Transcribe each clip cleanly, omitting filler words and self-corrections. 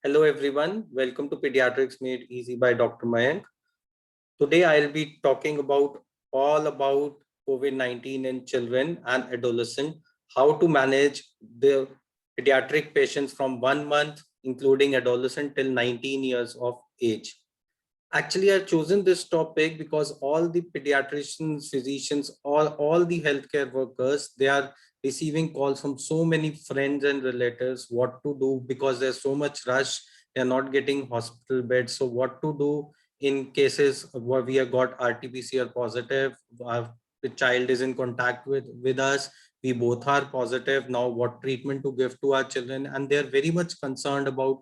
Hello everyone, welcome to Pediatrics Made Easy by Dr. Mayank. Today I'll be talking about all about COVID-19 in children and adolescents, how to manage the pediatric patients from 1 month, including adolescent till 19 years of age. Actually, I've chosen this topic because all the pediatricians, physicians, all the healthcare workers, they are receiving calls from so many friends and relatives what to do because there's so much rush. They're not getting hospital beds. So what to do in cases where we have got RT-PCR positive, the child is in contact with us, we both are positive. Now what treatment to give to our children? And they're very much concerned about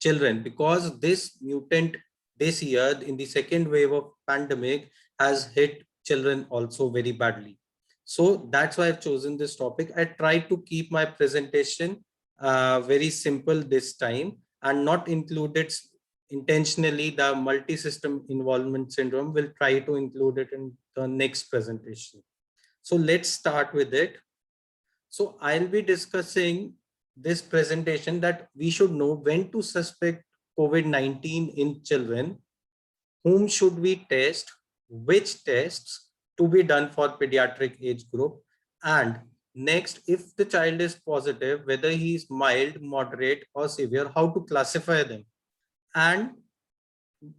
children because this mutant this year in the second wave of pandemic has hit children also very badly. So that's why I've chosen this topic. I tried to keep my presentation very simple this time and not included intentionally the multi-system involvement syndrome. Will try to include it in the next presentation. So let's start with it. So I'll be discussing this presentation that we should know when to suspect COVID-19 in children, whom should we test, which tests to be done for pediatric age group, and next, if the child is positive, whether he is mild, moderate, or severe, how to classify them. And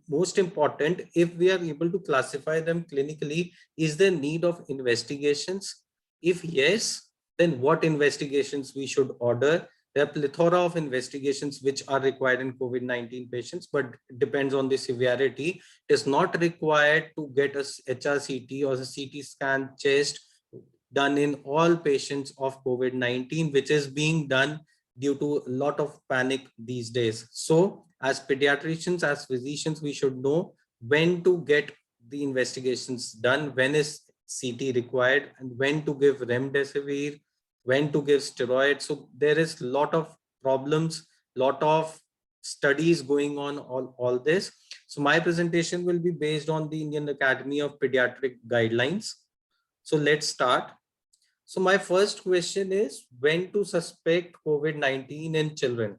most important, if we are able to classify them clinically, is there need of investigations? If yes, then what investigations we should order? There are plethora of investigations which are required in COVID-19 patients, but it depends on the severity. It is not required to get a HRCT or a CT scan chest done in all patients of COVID-19, which is being done due to a lot of panic these days. So as pediatricians, as physicians, we should know when to get the investigations done, when is CT required, and when to give remdesivir, when to give steroids. So there is a lot of problems, lot of studies going on all this. So my presentation will be based on the Indian Academy of Pediatric guidelines. So let's start. So my first question is when to suspect COVID-19 in children.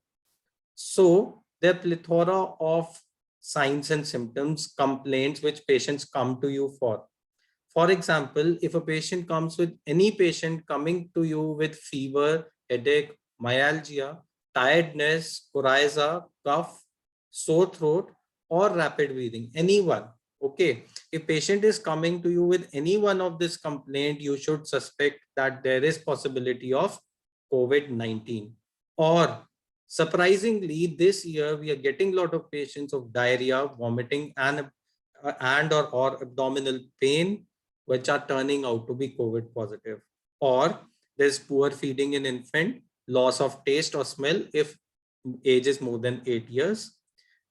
So there are plethora of signs and symptoms, complaints which patients come to you for. For example, if a patient comes with any patient coming to you with fever, headache, myalgia, tiredness, coryza, cough, sore throat, or rapid breathing, anyone. Okay, if patient is coming to you with any one of this complaint, you should suspect that there is possibility of COVID-19. Or surprisingly, this year we are getting a lot of patients of diarrhea, vomiting, and or abdominal pain, which are turning out to be COVID positive. Or there's poor feeding in infant, loss of taste or smell if age is more than 8 years,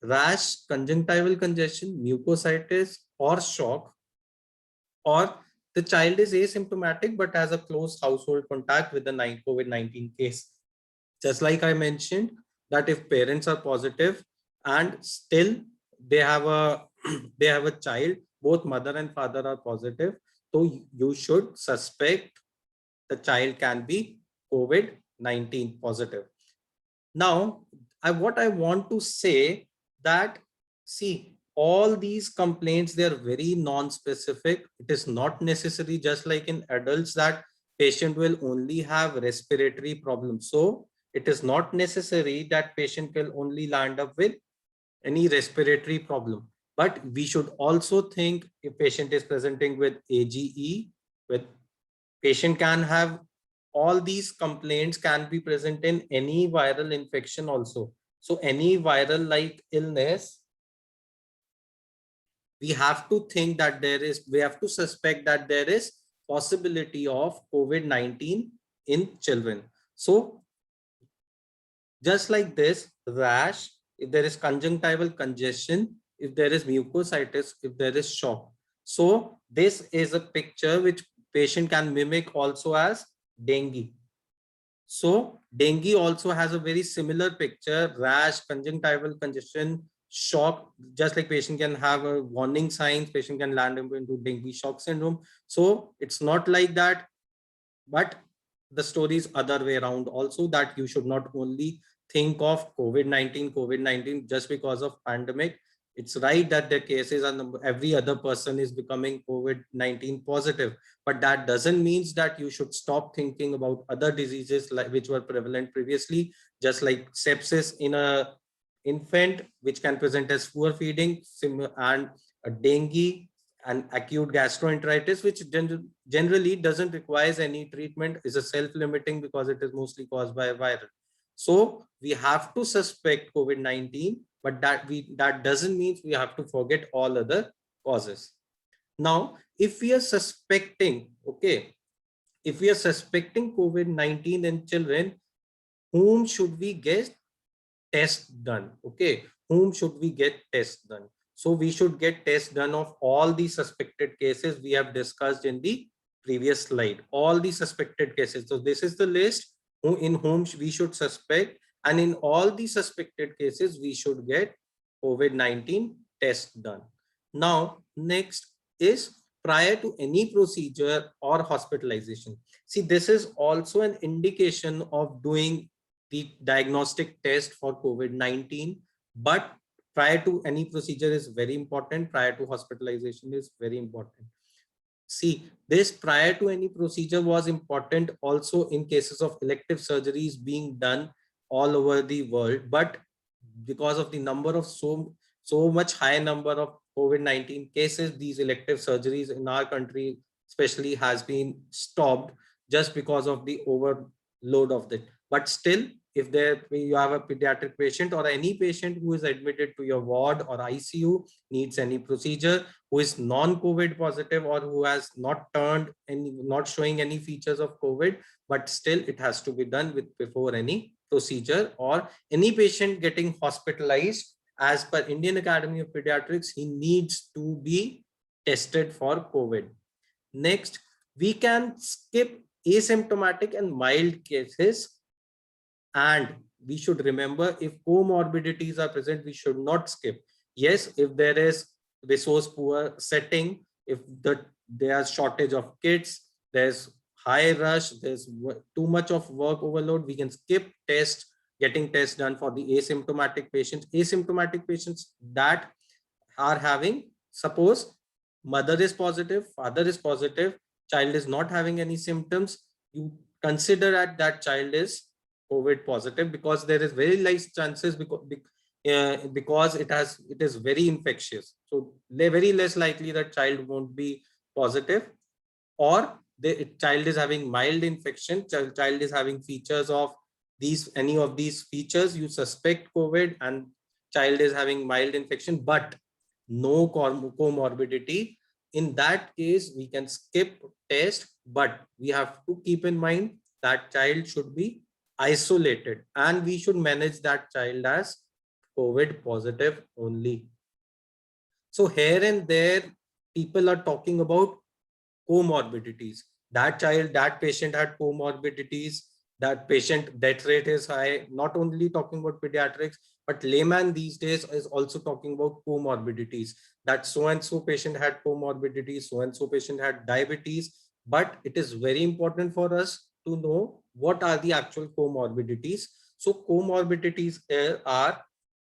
rash, conjunctival congestion, mucositis, or shock, or the child is asymptomatic but has a close household contact with the COVID-19 case. Just like I mentioned, that if parents are positive and still they have a they have a child, both mother and father are positive, so you should suspect the child can be COVID-19 positive. Now, what I want to say that, see, all these complaints, they are very non-specific. It is not necessary, just like in adults, that patient will only have respiratory problems. So it is not necessary that patient will only land up with any respiratory problem. But we should also think if patient is presenting with AGE, with patient can have all these complaints can be present in any viral infection also. So any viral like illness, we have to think that we have to suspect that there is possibility of COVID-19 in children. So just like this, rash, if there is conjunctival congestion, if there is mucositis, if there is shock. So this is a picture which patient can mimic also as dengue. So dengue also has a very similar picture, rash, conjunctival congestion, shock, just like patient can have a warning signs, patient can land into dengue shock syndrome. So it's not like that, but the story is other way around also, that you should not only think of COVID-19 just because of pandemic. It's right that the cases and every other person is becoming COVID-19 positive, but that doesn't mean that you should stop thinking about other diseases like which were prevalent previously, just like sepsis in a infant, which can present as poor feeding, and a dengue and acute gastroenteritis, which generally doesn't require any treatment, is a self-limiting because it is mostly caused by a virus. So we have to suspect COVID-19, but that doesn't mean we have to forget all other causes. Now, if we are suspecting, okay, if we are suspecting COVID-19 in children, whom should we get test done? Okay, whom should we get test done? So we should get test done of all the suspected cases we have discussed in the previous slide, all the suspected cases. So this is the list in whom we should suspect, and in all the suspected cases we should get COVID-19 test done. Now next is prior to any procedure or hospitalization. See, this is also an indication of doing the diagnostic test for COVID-19, but prior to any procedure is very important. Prior to hospitalization is very important. See, this prior to any procedure was important also in cases of elective surgeries being done all over the world, but because of the number of so much high number of COVID-19 cases, these elective surgeries in our country especially has been stopped just because of the overload of it. But still, if you have a pediatric patient or any patient who is admitted to your ward or ICU, needs any procedure, who is non-COVID positive or who has not showing any features of COVID, but still it has to be done before any procedure, or any patient getting hospitalized, as per Indian Academy of Pediatrics, he needs to be tested for COVID. Next, we can skip asymptomatic and mild cases, and we should remember, if comorbidities are present, we should not skip. Yes, if there is resource poor setting, if there's shortage of kits, there's high rush, there's too much of work overload, we can skip getting tests done for the asymptomatic patients. Asymptomatic patients that are having, suppose mother is positive, father is positive, child is not having any symptoms, you consider that child is COVID positive, because there is very less chances, because it is very infectious. So they're very less likely that child won't be positive, or the child is having mild infection, child is having features of any of these features, you suspect COVID, and child is having mild infection but no comorbidity. In that case, we can skip test, but we have to keep in mind that child should be isolated and we should manage that child as COVID positive only. So here and there, people are talking about comorbidities. That patient had comorbidities, that patient death rate is high. Not only talking about pediatrics, but layman these days is also talking about comorbidities, that so and so patient had comorbidities, so and so patient had diabetes. But it is very important for us to know what are the actual comorbidities. So comorbidities are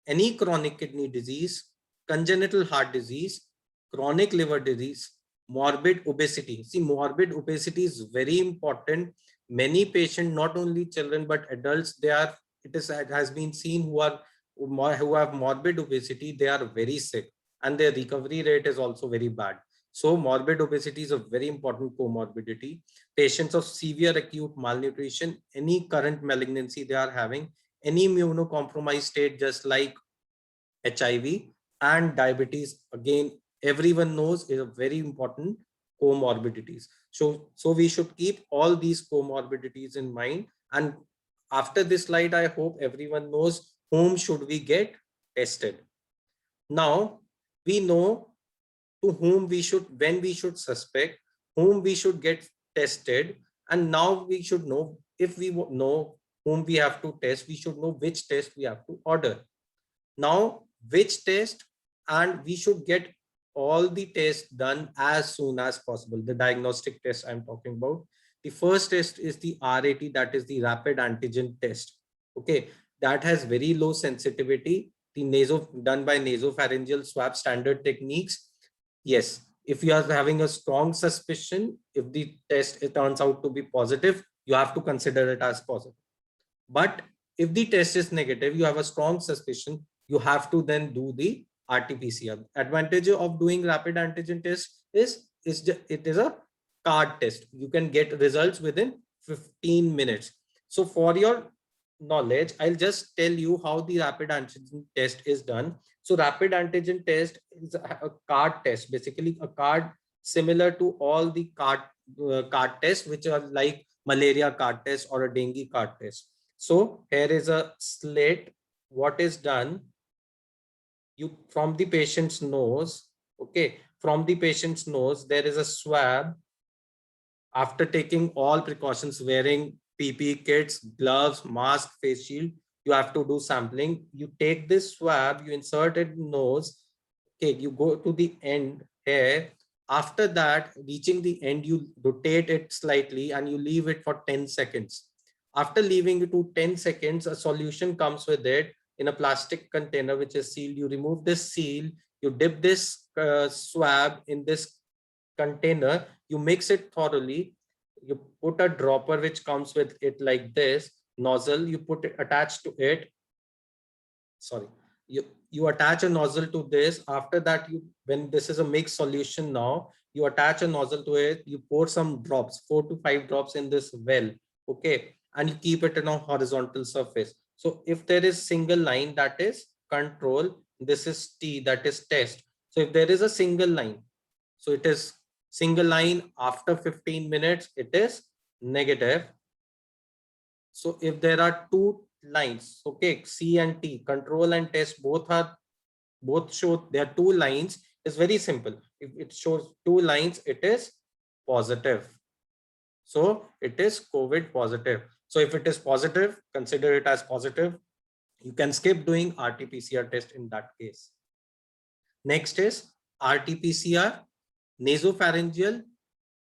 any chronic kidney disease, congenital heart disease, chronic liver disease, morbid obesity. See, morbid obesity is very important. Many patients, not only children but adults, it has been seen who have morbid obesity, they are very sick and their recovery rate is also very bad. So morbid obesity is a very important comorbidity. Patients of severe acute malnutrition, any current malignancy they are having, any immunocompromised state just like HIV, and diabetes, again everyone knows is a very important comorbidities. So we should keep all these comorbidities in mind, and after this slide I hope everyone knows whom should we get tested. Now we know to whom we should, when we should suspect, whom we should get tested, and now we should know, if we know whom we have to test, we should know which test we have to order. Now which test, and we should get all the tests done as soon as possible. The diagnostic test I'm talking about, the first test is the RAT, that is the rapid antigen test. Okay, that has very low sensitivity. The done by nasopharyngeal swab standard techniques. Yes, if you are having a strong suspicion, if the test it turns out to be positive, you have to consider it as positive. But if the test is negative, you have a strong suspicion, you have to then do the RT-PCR. Advantage of doing rapid antigen test is it is a card test. You can get results within 15 minutes. So for your knowledge, I'll just tell you how the rapid antigen test is done. So rapid antigen test is a card test, basically a card similar to all the card tests, which are like malaria card test or a dengue card test. So here is a slit. What is done? You from the patient's nose, okay, from the patient's nose, there is a swab. After taking all precautions, wearing PPE kits, gloves, mask, face shield, you have to do sampling. You take this swab, you insert it in nose. Okay, you go to the end here. After that, reaching the end, you rotate it slightly and you leave it for 10 seconds. After leaving it to 10 seconds, a solution comes with it in a plastic container which is sealed. You remove this seal, you dip this swab in this container, you mix it thoroughly, you put a dropper which comes with it like this, nozzle, you put it attached to it. Sorry, you attach a nozzle to this. After that, when this is a mixed solution, now you attach a nozzle to it, you pour some drops, 4 to 5 drops in this well, okay, and you keep it in a horizontal surface. So if there is single line, that is control, this is T, that is test. So if there is a single line, so it is single line. After 15 minutes, it is negative. So if there are two lines, okay, C and T, control and test, both show there are two lines, it's very simple. If it shows two lines, it is positive. So it is COVID positive. So if it is positive, consider it as positive. You can skip doing RT-PCR test in that case. Next is RT-PCR, nasopharyngeal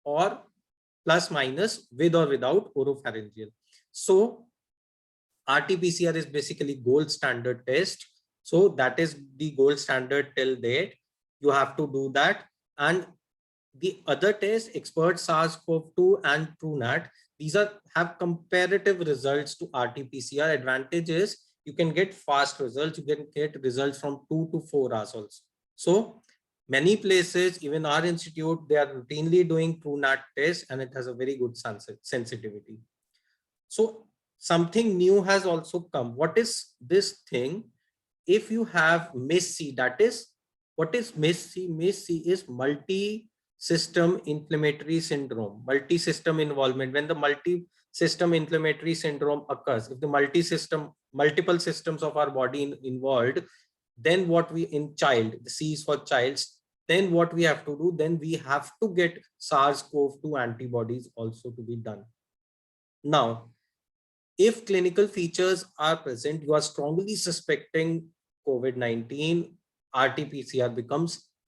or plus minus with or without oropharyngeal. So RT-PCR is basically gold standard test. So that is the gold standard till date. You have to do that. And the other tests, expert SARS-CoV-2 and TrueNAT, these have comparative results to RT-PCR. Advantage is you can get fast results. You can get results from 2 to 4 hours also. So many places, even our institute, they are routinely doing TrueNAT test and it has a very good sensitivity. So something new has also come. What is this thing? If you have MIS-C, that is, what is MIS-C? MIS-C is multi-system inflammatory syndrome, multi-system involvement. When the multi-system inflammatory syndrome occurs, if the multiple systems of our body involved, then what we in child, the C is for child, then what we have to do, then we have to get SARS-CoV-2 antibodies also to be done. Now, if clinical features are present, you are strongly suspecting COVID-19, RT-PCR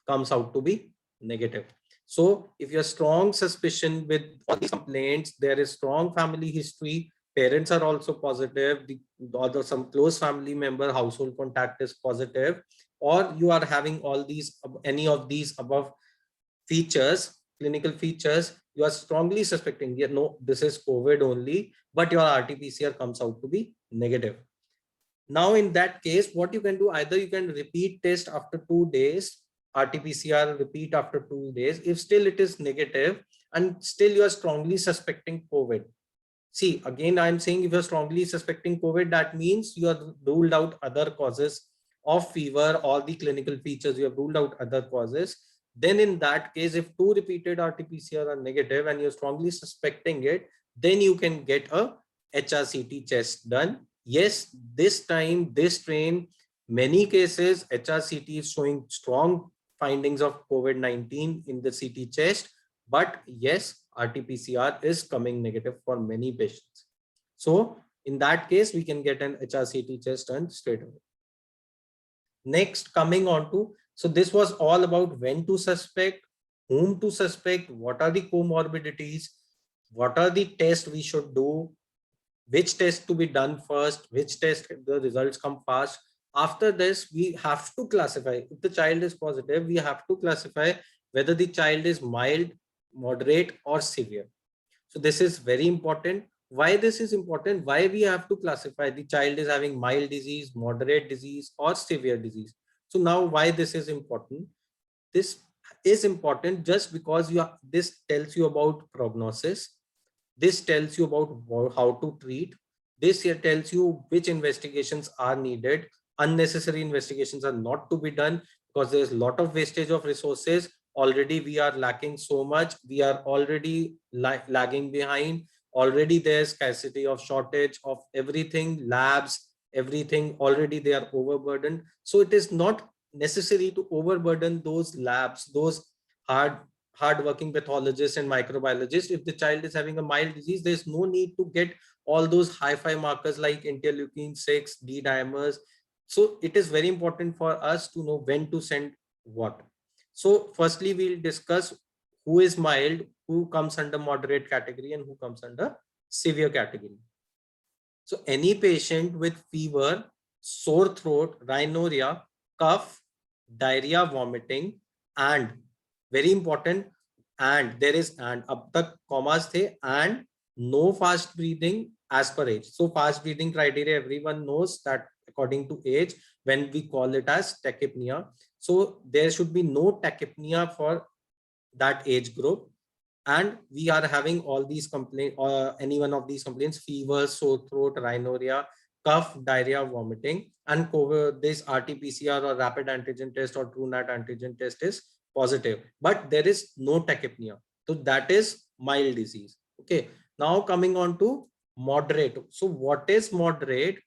comes out to be negative. So if you have strong suspicion with all these complaints, there is strong family history, parents are also positive, or some close family member household contact is positive, or you are having all these, any of these above features, clinical features, you are strongly suspecting, yeah, no, this is COVID only, but your RT-PCR comes out to be negative. Now, in that case, what you can do, either you can repeat test after 2 days, RT-PCR repeat after 2 days. If still it is negative and still you are strongly suspecting COVID. See, again, I'm saying if you're strongly suspecting COVID, that means you have ruled out other causes of fever, all the clinical features, you have ruled out other causes. Then in that case, if 2 repeated RT-PCR are negative and you're strongly suspecting it, then you can get a HRCT test done. Yes, this time, this strain, many cases, HRCT is showing strong findings of COVID-19 in the CT chest. But yes, RT-PCR is coming negative for many patients. So in that case, we can get an HRCT test done straight away. Next, coming on to, so this was all about when to suspect, whom to suspect, what are the comorbidities, what are the tests we should do, which test to be done first, which test the results come fast. After this, we have to classify. If the child is positive, we have to classify whether the child is mild, moderate, or severe. So this is very important. Why this is important? Why we have to classify the child is having mild disease, moderate disease, or severe disease. So now why this is important? This is important just because this tells you about prognosis. This tells you about how to treat. This here tells you which investigations are needed. Unnecessary investigations are not to be done because there's a lot of wastage of resources. Already we are lacking so much. We are already lagging behind. Already there's scarcity of shortage of everything, labs, everything. Already they are overburdened. So it is not necessary to overburden those labs, those hard-working pathologists and microbiologists. If the child is having a mild disease, there's no need to get all those hi-fi markers like interleukin 6, D dimers. So it is very important for us to know when to send what. So firstly, we'll discuss who is mild, who comes under moderate category, and who comes under severe category. So any patient with fever, sore throat, rhinorrhea, cough, diarrhea, vomiting, and very important, and there is and up tak commas the and no fast breathing as per age. So fast breathing criteria, everyone knows that according to age, when we call it as tachypnea. So there should be no tachypnea for that age group. And we are having all these complaints, or any one of these complaints: fever, sore throat, rhinorrhea, cough, diarrhea, vomiting, and COVID, this RT-PCR or rapid antigen test or TrueNAT antigen test is positive, but there is no tachypnea. So that is mild disease. Okay. Now coming on to moderate. So what is moderate?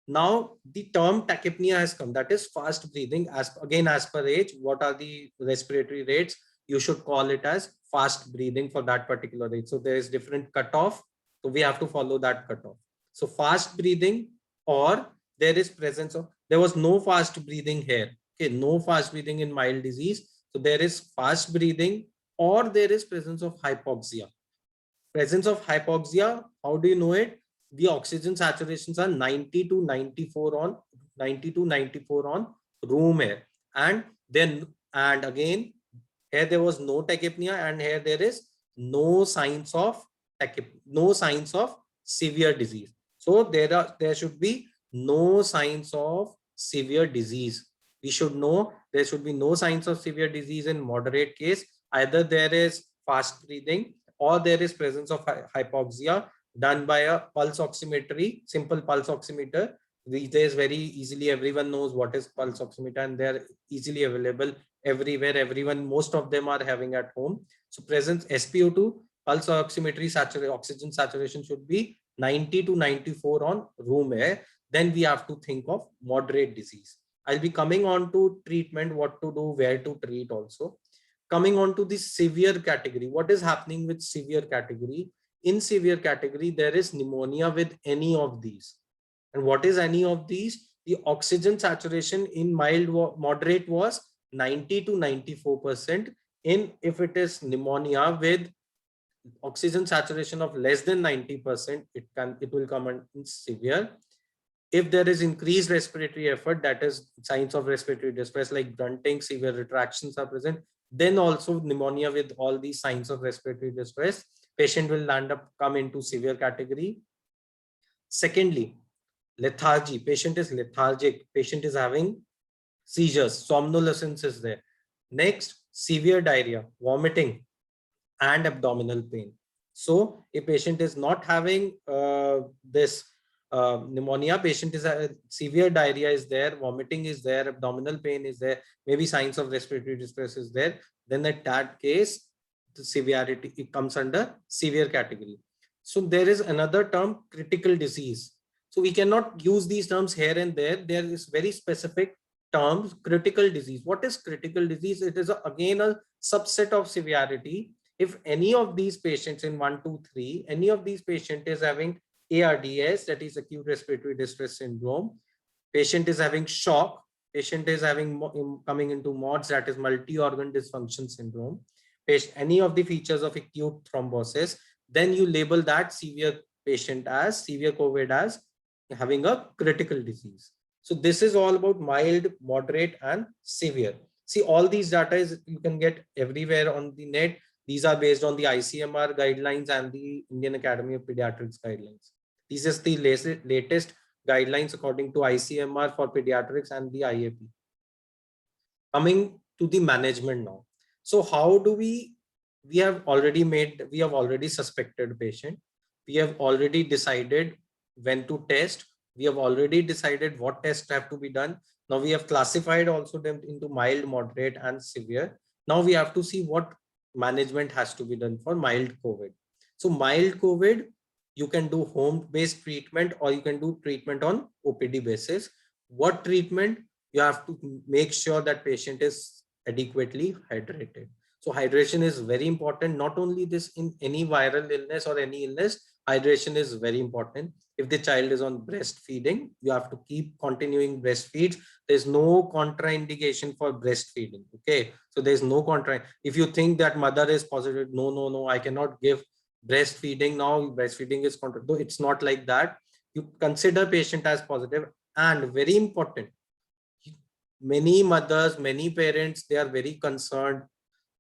Now the term tachypnea has come, that is fast breathing. As again, as per age, what are the respiratory rates? You should call it as fast breathing for that particular rate. So there is different cutoff. So we have to follow that cutoff. So fast breathing, or there is presence of, there was no fast breathing here. Okay, no fast breathing in mild disease. So there is fast breathing, or there is presence of hypoxia. Presence of hypoxia, how do you know it? The oxygen saturations are 90 to 94 on 90 to 94 on room air. And then, and again, here there was no tachypnea, and here there is no signs of no signs of severe disease. So there should be no signs of severe disease. We should know there should be no signs of severe disease in moderate case. Either there is fast breathing, or there is presence of hypoxia done by a pulse oximetry, simple pulse oximeter. These days, very easily, everyone knows what is pulse oximeter, and they're easily available everywhere. Everyone, most of them are having at home. So presence SpO2, pulse oximetry, oxygen saturation should be 90 to 94 on room air. Then we have to think of moderate disease. I'll be coming on to treatment, what to do, where to treat also. Coming on to the severe category, what is happening with severe category? In severe category, there is pneumonia with any of these. And what is any of these? The oxygen saturation in mild moderate was 90 to 94%. In if it is pneumonia with oxygen saturation of less than 90%, it will come in severe. If there is increased respiratory effort, that is signs of respiratory distress like grunting, severe retractions are present, then also pneumonia with all these signs of respiratory distress, patient will come into severe category. Secondly, lethargy. Patient is lethargic. Patient is having seizures. Somnolence is there. Next, severe diarrhea, vomiting, and abdominal pain. So a patient is not having this pneumonia, patient is severe diarrhea is there, vomiting is there, abdominal pain is there, maybe signs of respiratory distress is there, then at that case, the severity, it comes under severe category. So there is another term, critical disease. So we cannot use these terms here and there. There is very specific terms, critical disease. What is critical disease? It is again a subset of severity. If any of these patients in 1, 2, 3, any of these patient is having ARDS, that is acute respiratory distress syndrome, patient is having shock, patient is having coming into MODS, that is multi-organ dysfunction syndrome, any of the features of acute thrombosis, then you label that severe patient as severe COVID as having a critical disease. So this is all about mild, moderate, and severe. See, all these data is you can get everywhere on the net. These are based on the ICMR guidelines and the Indian Academy of Pediatrics guidelines. This is the latest guidelines according to ICMR for pediatrics and the IAP. Coming to the management now. So how do we have already suspected patient. We have already decided when to test. We have already decided what tests have to be done. Now we have classified also them into mild, moderate, and severe. Now we have to see what management has to be done for mild COVID. So mild COVID, you can do home-based treatment or you can do treatment on OPD basis. What treatment? You have to make sure that patient is adequately hydrated. So hydration is very important. Not only this, in any viral illness or any illness, hydration is very important. If the child is on breastfeeding, you have to keep continuing breastfeeds. There's no contraindication for breastfeeding. Okay, so there's no contra. If you think that mother is positive, no, I cannot give breastfeeding now. Breastfeeding is contra. No, it's not like that. You consider patient as positive, and very important, many mothers, many parents, they are very concerned.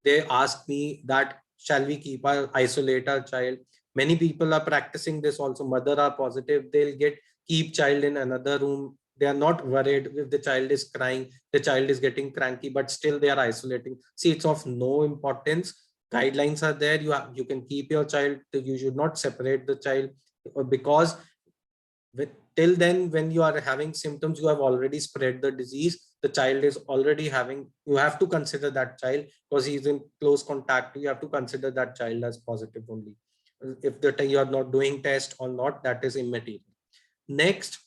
They ask me that shall we isolate our child? Many people are practicing this also. Mother are positive, they'll keep child in another room. They are not worried if the child is crying, the child is getting cranky, but still they are isolating. See, it's of no importance. Guidelines are there. You can keep your child. You should not separate the child, because till then, when you are having symptoms, you have already spread the disease. The child is already having, you have to consider that child, because he is in close contact. You have to consider that child as positive only. If you are not doing test or not, that is immaterial. Next,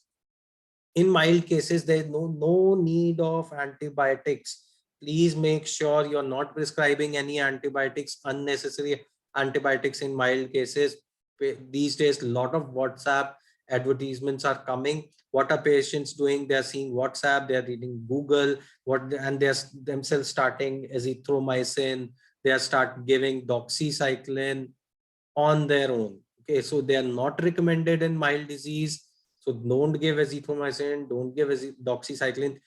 in mild cases, there is no need of antibiotics. Please make sure you're not prescribing any antibiotics, unnecessary antibiotics in mild cases. These days, a lot of WhatsApp advertisements are coming. What are patients doing? They're seeing WhatsApp, they're reading Google, and they're themselves starting azithromycin, they start giving doxycycline on their own. Okay, so they are not recommended in mild disease. So don't give azithromycin, don't give doxycycline.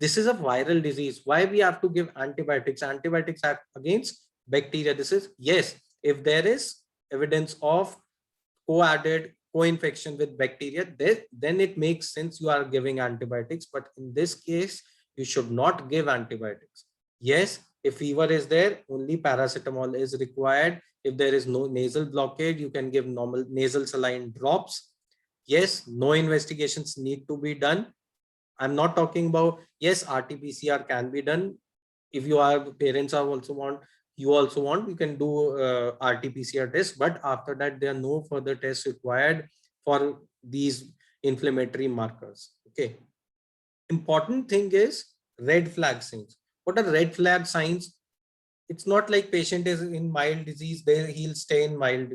This is a viral disease. Why we have to give antibiotics? Antibiotics act against bacteria. This is, yes, if there is evidence of co-infection with bacteria, then it makes sense you are giving antibiotics. But in this case, you should not give antibiotics. Yes, if fever is there, only paracetamol is required. If there is no nasal blockade, you can give normal nasal saline drops. Yes, no investigations need to be done. I'm not talking about, yes, RT-PCR can be done. If you are parents are also want, you can do RT-PCR test, but after that, there are no further tests required for these inflammatory markers. Okay. Important thing is red flag signs. What are red flag signs? It's not like patient is in mild disease, he'll stay in mild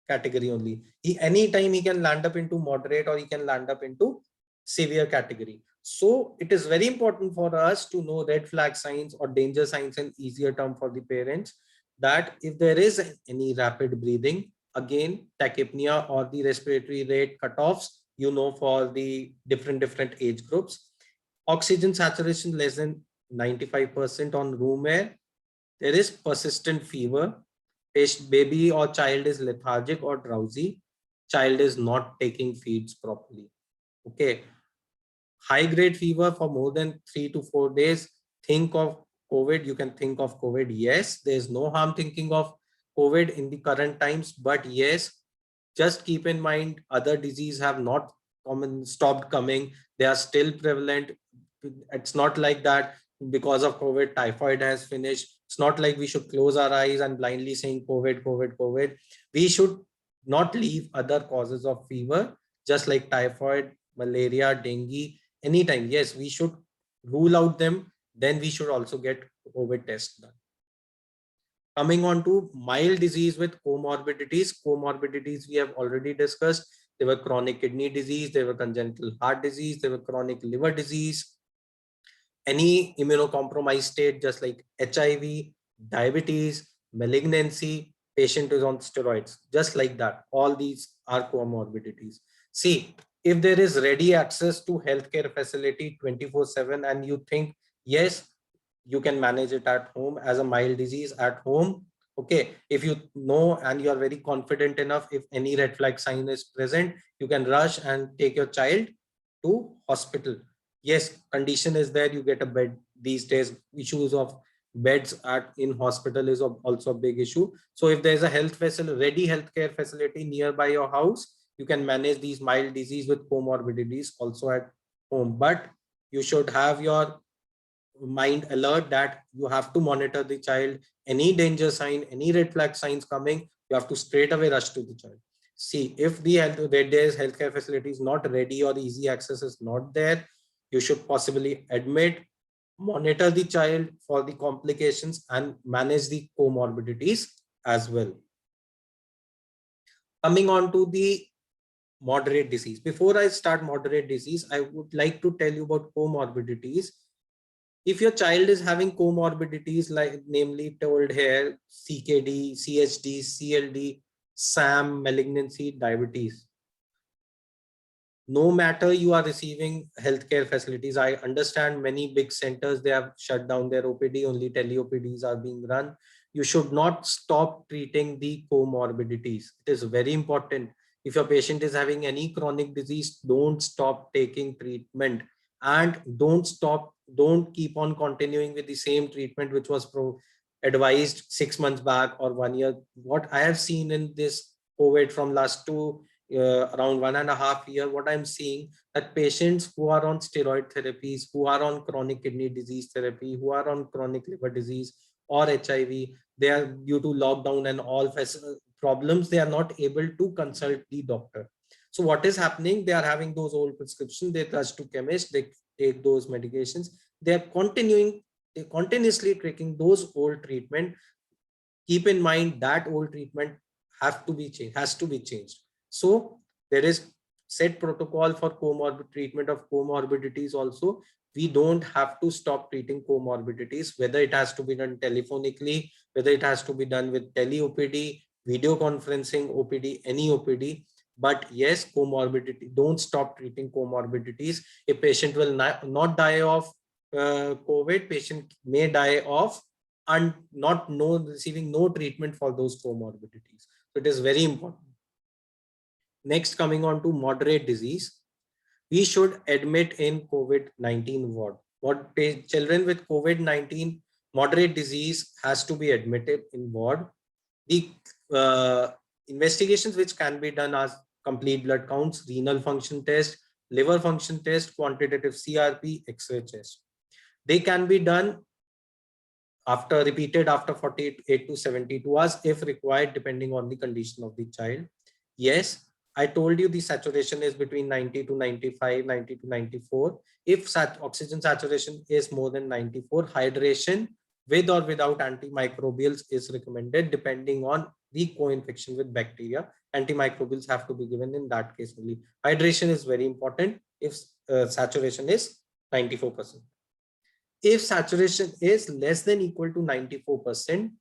category only. Anytime he can land up into moderate or he can land up into severe category. So it is very important for us to know red flag signs or danger signs in easier term for the parents, that if there is any rapid breathing, again, tachypnea or the respiratory rate cutoffs, for the different age groups. Oxygen saturation less than 95% on room air. There is persistent fever. Baby or child is lethargic or drowsy. Child is not taking feeds properly. Okay. High grade fever for more than 3 to 4 days. Think of COVID. You can think of COVID. Yes, there's no harm thinking of COVID in the current times, but yes, just keep in mind other diseases have not stopped coming. They are still prevalent. It's not like that because of COVID, typhoid has finished. It's not like we should close our eyes and blindly saying COVID. We should not leave other causes of fever, just like typhoid, malaria, dengue, anytime. Yes, we should rule out them. Then we should also get COVID test done. Coming on to mild disease with comorbidities. Comorbidities we have already discussed. They were chronic kidney disease, they were congenital heart disease, they were chronic liver disease, any immunocompromised state just like HIV, diabetes, malignancy, patient is on steroids, just like that. All these are comorbidities. See, if there is ready access to healthcare facility 24/7 and you think, yes, you can manage it at home as a mild disease at home. Okay, if you know and you are very confident enough, if any red flag sign is present, you can rush and take your child to hospital. Yes, condition is there, you get a bed. These days issues of beds at in hospital is also a big issue. So if there's a health facility, ready healthcare facility nearby your house, you can manage these mild disease with comorbidities also at home. But you should have your mind alert that you have to monitor the child. Any danger sign, any red flag signs coming, you have to straight away rush to the child. See, if the red days healthcare facility is not ready or easy access is not there, you should possibly admit, monitor the child for the complications and manage the comorbidities as well. Coming on to the moderate disease. Before I start moderate disease, I would like to tell you about comorbidities. If your child is having comorbidities like namely told here, CKD, CHD, CLD, SAM, malignancy, diabetes, no matter you are receiving healthcare facilities, I understand many big centers, they have shut down their OPD, only tele-OPDs are being run. You should not stop treating the comorbidities. It is very important. If your patient is having any chronic disease, don't stop taking treatment, and don't keep on continuing with the same treatment which was advised 6 months back or 1 year. What I have seen in this COVID from last around 1.5 years, what I'm seeing that patients who are on steroid therapies, who are on chronic kidney disease therapy, who are on chronic liver disease or HIV, they are due to lockdown and all problems, they are not able to consult the doctor. So what is happening? They are having those old prescriptions, they rush to chemist, they take those medications, they are continuously taking those old treatment. Keep in mind that old treatment has to be changed. So there is set protocol for treatment of comorbidities also. We don't have to stop treating comorbidities, whether it has to be done telephonically, whether it has to be done with tele-OPD, video conferencing OPD, any OPD. But yes, comorbidity, don't stop treating comorbidities. A patient will not die of COVID, patient may die of and not receiving no treatment for those comorbidities. So it is very important. Next, coming on to moderate disease, we should admit in COVID-19 ward. What children with COVID-19 moderate disease has to be admitted in ward. The investigations which can be done as complete blood counts, renal function test, liver function test, quantitative CRP, X-ray test. They can be done repeated after 48 to 72 hours if required, depending on the condition of the child. Yes, I told you the saturation is between 90 to 95, 90 to 94. If oxygen saturation is more than 94, hydration with or without antimicrobials is recommended, depending on the co-infection with bacteria. Antimicrobials have to be given in that case only. Hydration is very important if saturation is 94%. If saturation is less than equal to 94%,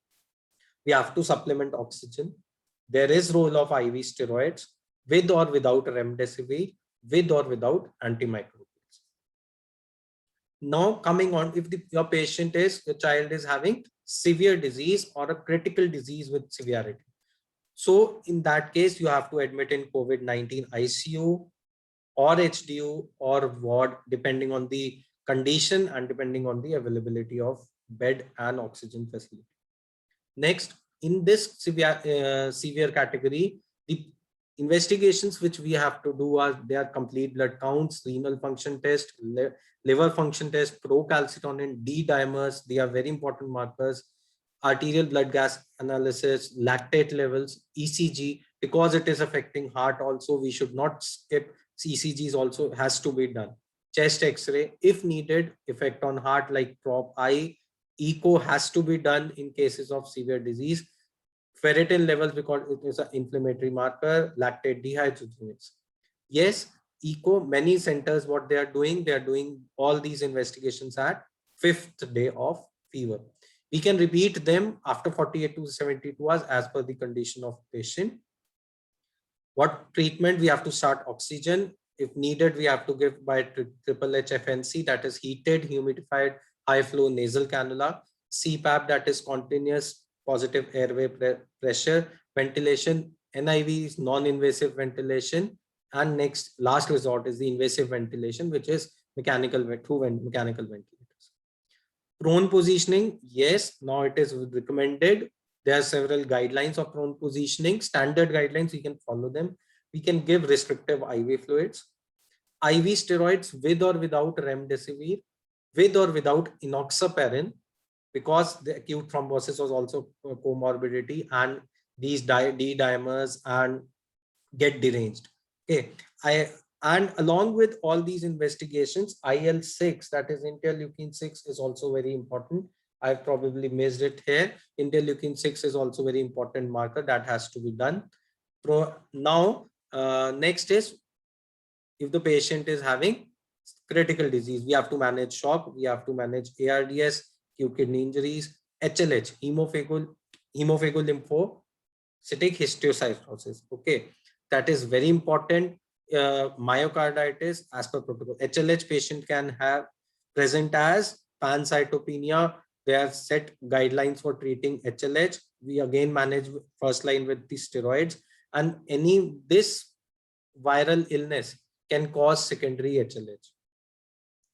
we have to supplement oxygen. There is role of IV steroids with or without remdesivir, with or without antimicrobials. Now coming on, if your child is having severe disease or a critical disease with severity. So in that case, you have to admit in COVID-19 ICU or HDU or ward, depending on the condition and depending on the availability of bed and oxygen facility. Next, in this severe category, the investigations which we have to do are their complete blood counts, renal function test, liver function test, procalcitonin, D dimers. They are very important markers. Arterial blood gas analysis, lactate levels, ECG, because it is affecting heart also, we should not skip. ECGs also has to be done. Chest X-ray, if needed, effect on heart like prop eye. Echo has to be done in cases of severe disease. Ferritin levels, because it is an inflammatory marker. Lactate dehydrogenase. Yes, echo, many centers, what they are doing all these investigations at 5th day of fever. We can repeat them after 48 to 72 hours as per the condition of patient. What treatment? We have to start oxygen. If needed, we have to give by triple HFNC, that is heated, humidified, high flow nasal cannula. CPAP, that is continuous positive airway pressure. Ventilation, NIV is non-invasive ventilation. And next, last resort is the invasive ventilation, which is mechanical ventilators. Prone positioning, yes, now it is recommended. There are several guidelines of prone positioning, standard guidelines, we can follow them. We can give restrictive IV fluids, IV steroids with or without remdesivir, with or without enoxaparin, because the acute thrombosis was also a comorbidity, and these D-dimers and get deranged. Okay, and along with all these investigations, IL-6, that is interleukin-6, is also very important. I've probably missed it here. Interleukin-6 is also very important marker that has to be done. Now, next is, if the patient is having critical disease, we have to manage shock, we have to manage ARDS, acute kidney injuries, HLH, hemophagocytic lymphocytic histiocytosis. Okay, that is very important. Myocarditis, as per protocol. HLH patient can have present as pancytopenia. There are set guidelines for treating HLH. We again manage first line with the steroids, and this viral illness can cause secondary HLH,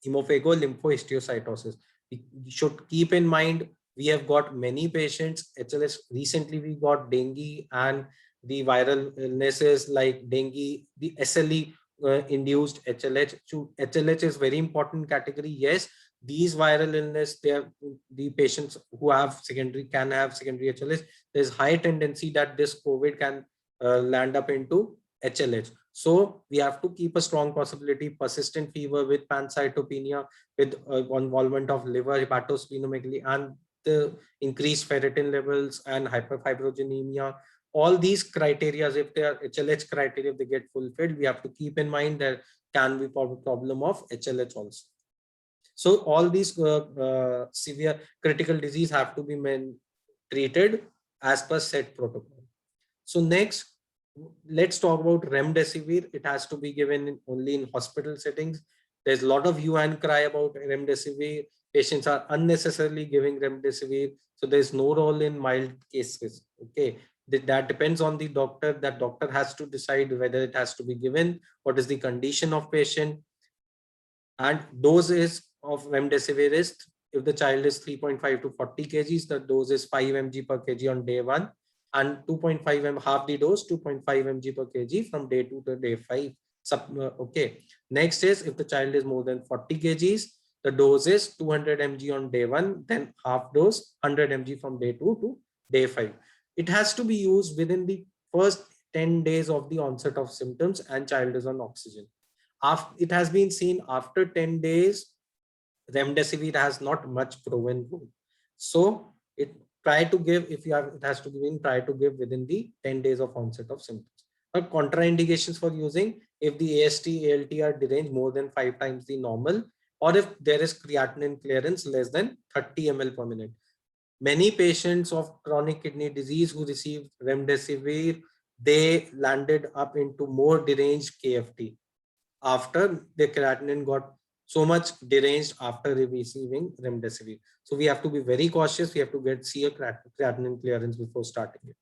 hemophagolymphohistiocytosis. We should keep in mind, we have got many patients HLH. Recently we got dengue and the viral illnesses like dengue, the SLE induced HLH. HLH is very important category. Yes, these viral illness, the patients who have secondary can have secondary HLH. There's high tendency that this COVID can land up into HLH. So we have to keep a strong possibility, persistent fever with pancytopenia, with involvement of liver, hepatosplenomegaly, and the increased ferritin levels and hyperfibrogenemia. All these criteria, if they are HLH criteria, if they get fulfilled, we have to keep in mind there can be problem of HLH also. So all these severe critical disease have to be treated as per set protocol. So next, let's talk about remdesivir. It has to be given only in hospital settings. There's a lot of hue and cry about remdesivir. Patients are unnecessarily giving remdesivir. So there's no role in mild cases. Okay, that depends on the doctor. That doctor has to decide whether it has to be given, what is the condition of patient, and doses of remdesivir is, if the child is 3.5 to 40 kgs, the dose is 5 mg per kg on day 1, and 2.5 mg, half the dose, 2.5 mg per kg from day 2 to day 5. Okay, next is, if the child is more than 40 kgs, the dose is 200 mg on day 1, then half dose 100 mg from day 2 to day 5. It has to be used within the first 10 days of the onset of symptoms and child is on oxygen. It has been seen after 10 days, remdesivir has not much proven role. So try to give, if you have, it has to be try to give within the 10 days of onset of symptoms. But contraindications for using, if the AST, ALT are deranged more than 5 times the normal, or if there is creatinine clearance less than 30 ml per minute. Many patients of chronic kidney disease who received remdesivir, they landed up into more deranged KFT after the creatinine got so much deranged after receiving remdesivir. So we have to be very cautious. We have to see a creatinine clearance before starting it.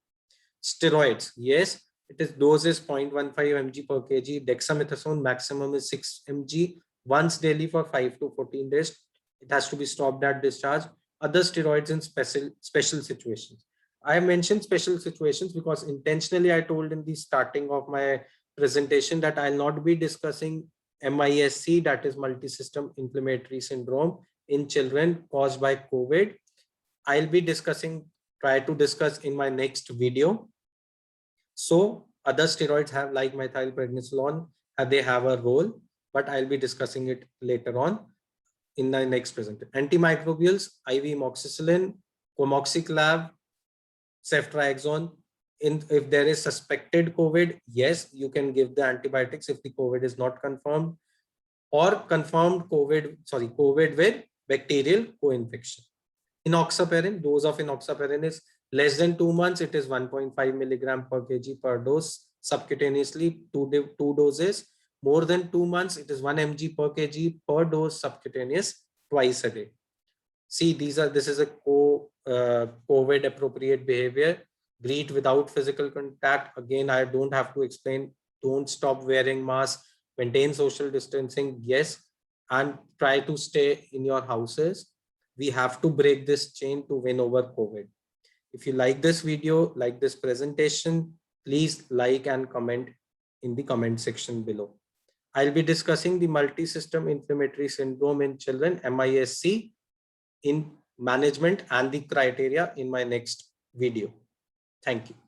Steroids, yes, it is dose is 0.15 mg per kg. Dexamethasone maximum is 6 mg once daily for 5 to 14 days. It has to be stopped at discharge. Other steroids in special situations. I mentioned special situations because intentionally I told in the starting of my presentation that I'll not be discussing MISC, that is multi-system inflammatory syndrome in children caused by COVID. I'll be try to discuss in my next video. So other steroids have, like methylprednisolone, they have a role, but I'll be discussing it later on in the next presentation. Antimicrobials, IV amoxicillin, comoxiclav, ceftriaxone. If there is suspected COVID, yes, you can give the antibiotics if the COVID is not confirmed, or confirmed COVID with bacterial co-infection. Enoxaparin, dose of enoxaparin is less than 2 months, it is 1.5 milligram per kg per dose subcutaneously, two doses. More than 2 months, it is 1 mg per kg per dose subcutaneous twice a day. See, this is a COVID appropriate behavior. Greet without physical contact. Again, I don't have to explain. Don't stop wearing mask. Maintain social distancing. Yes, and try to stay in your houses. We have to break this chain to win over COVID. If you like this video, like this presentation, please like and comment in the comment section below. I'll be discussing the multi-system inflammatory syndrome in children, MISC, in management and the criteria in my next video. Thank you.